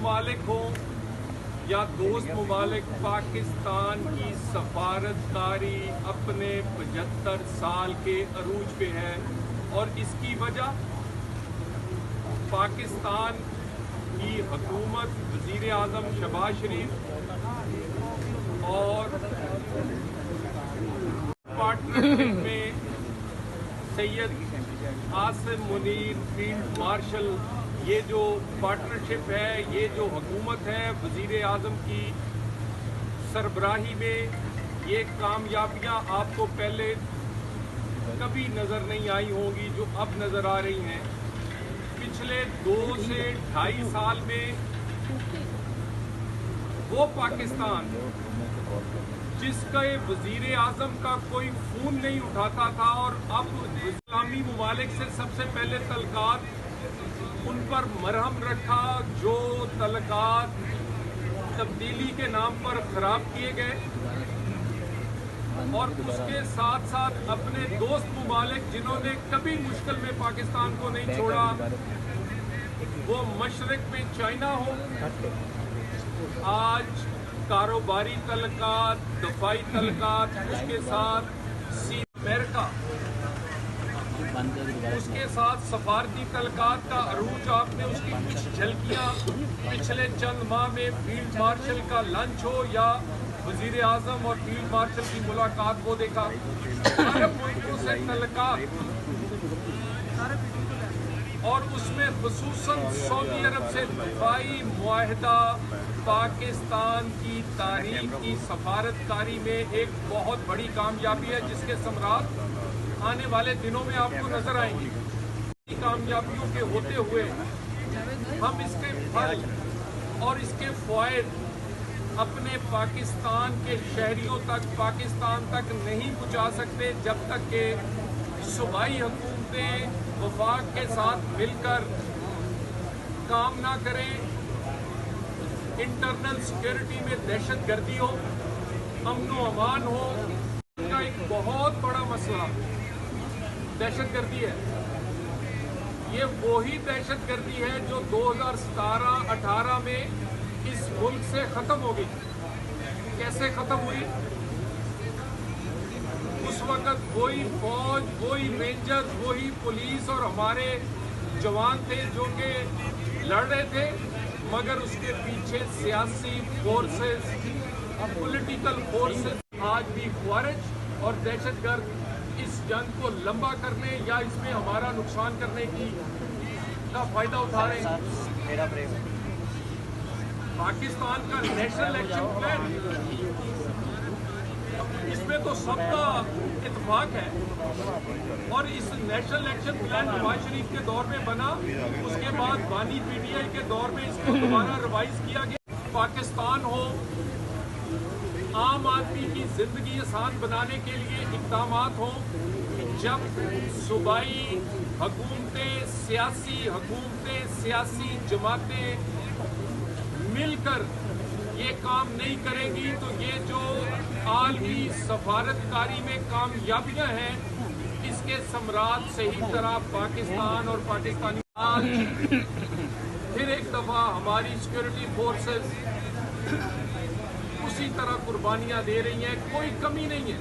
ममालिक हों या दोस्त ममालिक, पाकिस्तान की सफारतकारी अपने 75 साल के अरूज पे है और इसकी वजह पाकिस्तान की हुकूमत, वज़ीर आज़म शहबाज शरीफ और पार्टनरशिप में सैयद आसिम मुनीर फील्ड मार्शल, ये जो पार्टनरशिप है, ये जो हुकूमत है वज़ीर आज़म की सरबराही में, ये कामयाबियां आपको पहले कभी नज़र नहीं आई होंगी जो अब नज़र आ रही हैं। पिछले 2 से 2.5 साल में वो पाकिस्तान जिसका वज़ीर आज़म का कोई फ़ोन नहीं उठाता था और अब इस्लामी ममालिक से सबसे पहले तलकात उन पर मरहम रखा, जो तलकात तब्दीली के नाम पर ख़राब किए गए और उसके साथ साथ अपने दोस्त ममालिक जिन्होंने कभी मुश्किल में पाकिस्तान को नहीं छोड़ा, वो मशरक़ में चाइना हो, आज कारोबारी तलकात, दफाई तलकात, उसके साथ अमेरिका, उसके साथ सफारती तलकात का अरूज, आपने उसकी कुछ झलकियां पिछले चंद माह में फील्ड मार्शल का लंच हो या वज़ीर आज़म और फील्ड मार्शल की मुलाकात को देखा। अरब मुल्कों से तलकात और उसमें खुसूसन सऊदी अरब से दफाई मुआहदा पाकिस्तान की तारीख की सफारतकारी में एक बहुत बड़ी कामयाबी है, जिसके समरात आने वाले दिनों में आपको नजर आएंगी। कामयाबियों के होते हुए हम इसके फल और इसके फ़वाइद अपने पाकिस्तान के शहरियों तक, पाकिस्तान तक नहीं पहुंचा सकते जब तक कि सूबाई हुकूमतें वफाक के साथ मिलकर काम ना करें। इंटरनल सिक्योरिटी में दहशतगर्दी हो, अमन व अमान हो, का एक बहुत बड़ा मसला दहशतगर्दी है। ये वही दहशतगर्दी है जो 2017-18 में इस मुल्क से खत्म हो गई। कैसे खत्म हुई? उस वक्त वही फौज, वही रेंजर्स, वही पुलिस और हमारे जवान थे जो कि लड़ रहे थे, मगर उसके पीछे सियासी फोर्सेस, पॉलिटिकल फोर्सेस आज भी ख्वारिज और दहशतगर्द इस जंग को लंबा करने या इसमें हमारा नुकसान करने का फायदा उठा रहे हैं। पाकिस्तान का नेशनल एक्शन प्लान, इसमें तो सबका इत्तेफाक है और इस national action plan Nawaz Sharif के दौर में बना, उसके बाद वानी पीटीआई के दौर में इसको दोबारा रिवाइज किया गया। पाकिस्तान हो, आम आदमी की जिंदगी आसान बनाने के लिए इक़दाम हों। जब सूबाई हुकूमतें, सियासी जमातें मिलकर ये काम नहीं करेंगी तो ये जो आलमी सफारतकारी में कामयाबियां हैं, इसके समरात सही तरह पाकिस्तान और पाकिस्तानी आज फिर एक दफा हमारी सिक्योरिटी फोर्सेस उसी तरह कुर्बानियां दे रही हैं, कोई कमी नहीं है।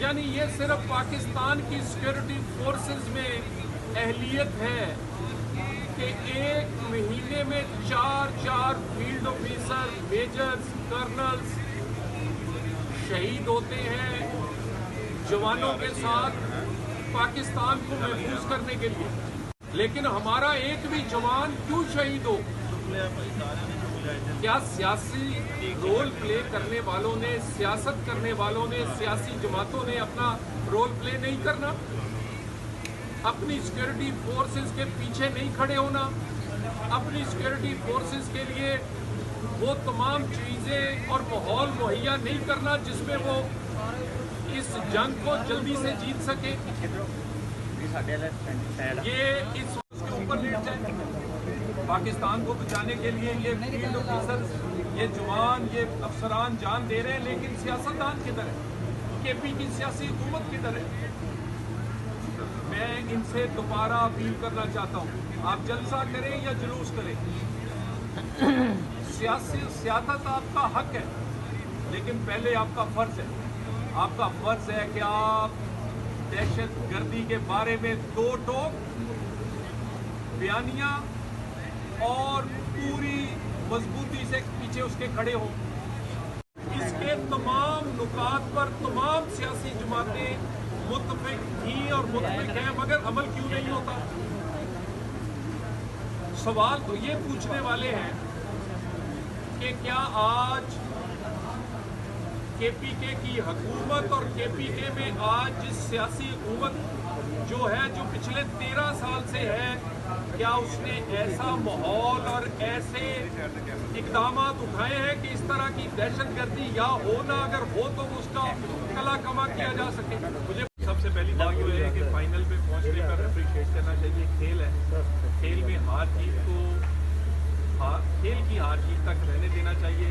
यानी ये सिर्फ पाकिस्तान की सिक्योरिटी फोर्सेस में अहलियत है कि एक महीने में 4 फील्ड ऑफिसर, मेजर्स, कर्नल्स शहीद होते हैं जवानों के साथ पाकिस्तान को महफूज करने के लिए। लेकिन हमारा एक भी जवान क्यों शहीद हो? क्या सियासी रोल प्ले करने वालों ने, सियासत करने वालों ने, सियासी जमातों ने अपना रोल प्ले नहीं करना? अपनी सिक्योरिटी फोर्सेस के पीछे नहीं खड़े होना? अपनी सिक्योरिटी फोर्सेस के लिए वो तमाम चीज़ें और माहौल मुहैया नहीं करना जिसमें वो इस जंग को जल्दी से जीत सके? ये इस के ऊपर लेट जाए। पाकिस्तान को बचाने के लिए ये फील्ड ऑफिसर्स, ये जवान, ये अफसरान जान दे रहे हैं, लेकिन सियासतदान किधर है? केपी की सियासी हुकूमत किधर है? मैं इनसे दोबारा अपील करना चाहता हूँ, आप जलसा करें या जुलूस करें, सियासत आपका हक है, लेकिन पहले आपका फर्ज है। आपका फर्ज है कि आप दहशत गर्दी के बारे में दो टोक बयानियां और पूरी मजबूती से पीछे उसके खड़े हों। इसके तमाम नुकात पर तमाम सियासी जमातें मुत्तफिक थी और मुत्तफिक हैं, मगर अमल क्यों नहीं होता? सवाल तो ये पूछने वाले हैं कि क्या आज केपीके की हुकूमत और केपीके में आज जिस सियासी हुकूमत जो है, जो पिछले 13 साल से है, क्या उसने ऐसा माहौल और ऐसे इकदामात उठाए हैं कि इस तरह की दहशतगर्दी या होना अगर हो तो उसका कला कमा किया जा सके? मुझे सबसे पहली बात तो है कि फाइनल पे पहुंचने पर अप्रिशिएट करना चाहिए। खेल है, खेल में हार जीत को खेल की हार जीत तक रहने देना चाहिए,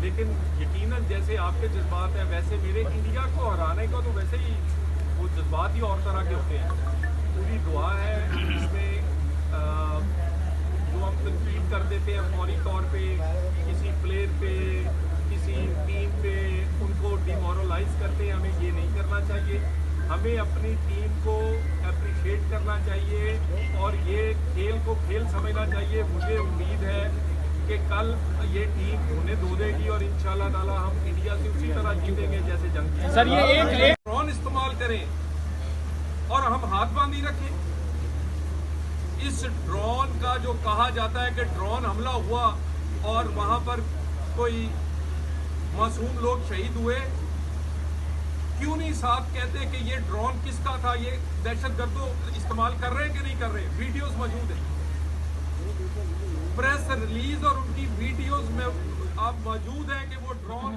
लेकिन यकीनन जैसे आपके जज्बात हैं वैसे मेरे इंडिया को हराने को तो वैसे ही वो जज्बात ही और तरह के होते हैं। पूरी दुआ है इसमें जो हम तनकीद कर देते हैं फौरी तौर पे किसी प्लेयर पे, किसी टीम पे, उनको डिमोरलाइज करते हैं, हमें ये नहीं करना चाहिए। हमें अपनी टीम को अप्रिशिएट करना चाहिए और ये खेल को खेल समझना चाहिए। मुझे उम्मीद है कि कल ये टीम उन्हें धो देगी और इंशाल्लाह ताला हम इंडिया से उसी तरह जीतेंगे जैसे जंग की। सर ये एक ड्रोन इस्तेमाल करें और हम हाथ बांधी रखें। इस ड्रोन का जो कहा जाता है कि ड्रोन हमला हुआ और वहां पर कोई मासूम लोग शहीद हुए, क्यों नहीं साथ कहते कि ये ड्रोन किसका था? ये दहशतगर्दों इस्तेमाल कर रहे हैं कि नहीं कर रहे? वीडियोस मौजूद है, प्रेस रिलीज और उनकी वीडियोस में आप मौजूद हैं कि वो ड्रोन